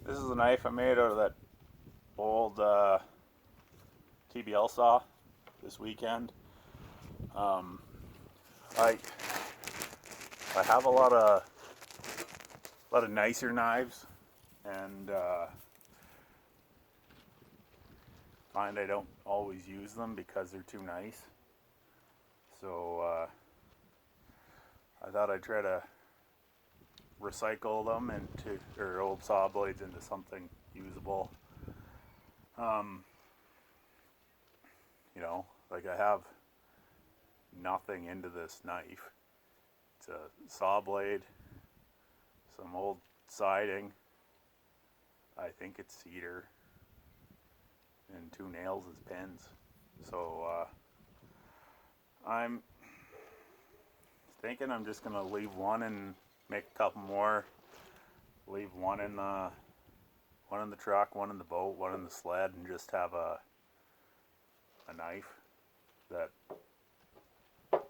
This is a knife I made out of that old TBL saw this weekend. Um, I I have a lot of nicer knives, and find I don't always use them because they're too nice. So I thought I'd try to recycle them into, or old saw blades into something usable. You know, like I have nothing into this knife. It's a saw blade, some old siding, I think it's cedar, and 2 nails as pins. So I'm thinking I'm just gonna leave one and make a couple more. Leave one in the truck, one in the boat, one in the sled, and just have a knife that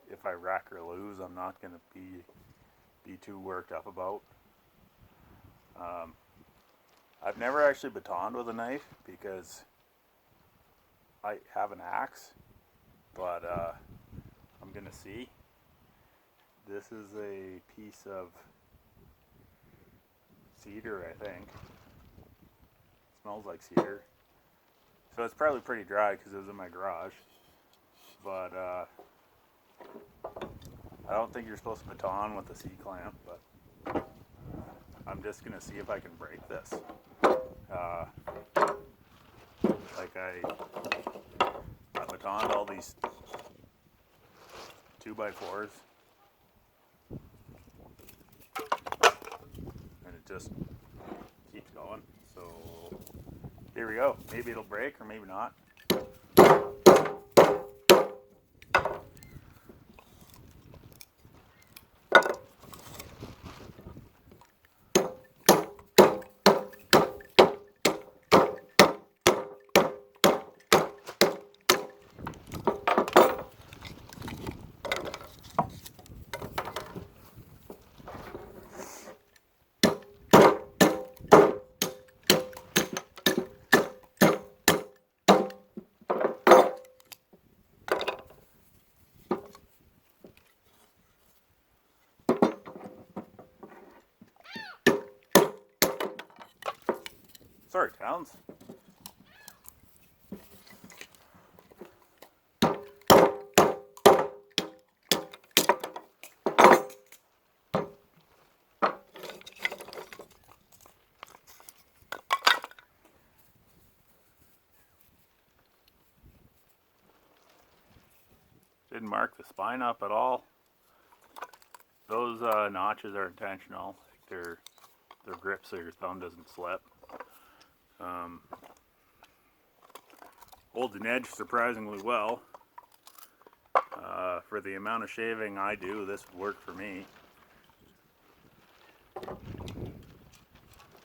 if I wreck or lose, I'm not gonna be too worked up about. I've never actually batoned with a knife because I have an axe, but I'm gonna see. This is a piece of cedar, I think. It smells like cedar. So it's probably pretty dry because it was in my garage. But I don't think you're supposed to baton with a C-clamp, but I'm just gonna see if I can break this. Like I batoned all these 2x4s, and it just keeps going. So here we go. Maybe it'll break or maybe not. Sorry, Towns. Didn't mark the spine up at all. Those notches are intentional. They're grip so your thumb doesn't slip. Holds an edge surprisingly well. For the amount of shaving I do, this would work for me.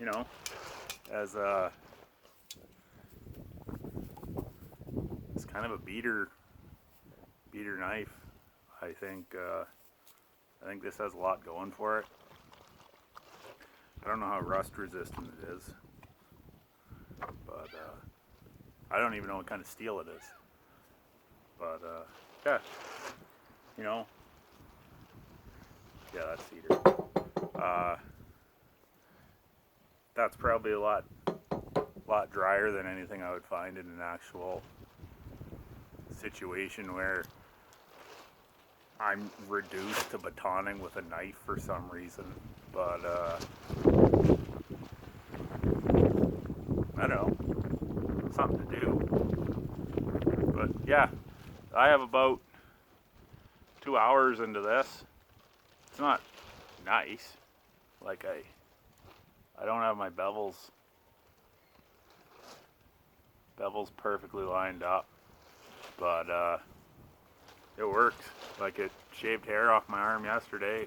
You know, as it's kind of a beater knife. I think this has a lot going for it. I don't know how rust resistant it is, but I don't even know what kind of steel it is. But yeah, you know, yeah, that's cedar. That's probably a lot drier than anything I would find in an actual situation where I'm reduced to batoning with a knife for some reason. But I don't know, something to do. But yeah, I have about 2 hours into this. It's not nice. Like I don't have my bevels perfectly lined up, but it works. Like it shaved hair off my arm yesterday.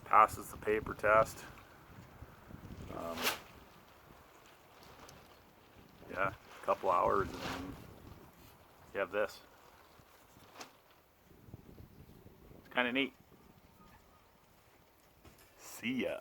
Passes the paper test. Yeah, a couple hours and then you have this. It's kind of neat. See ya.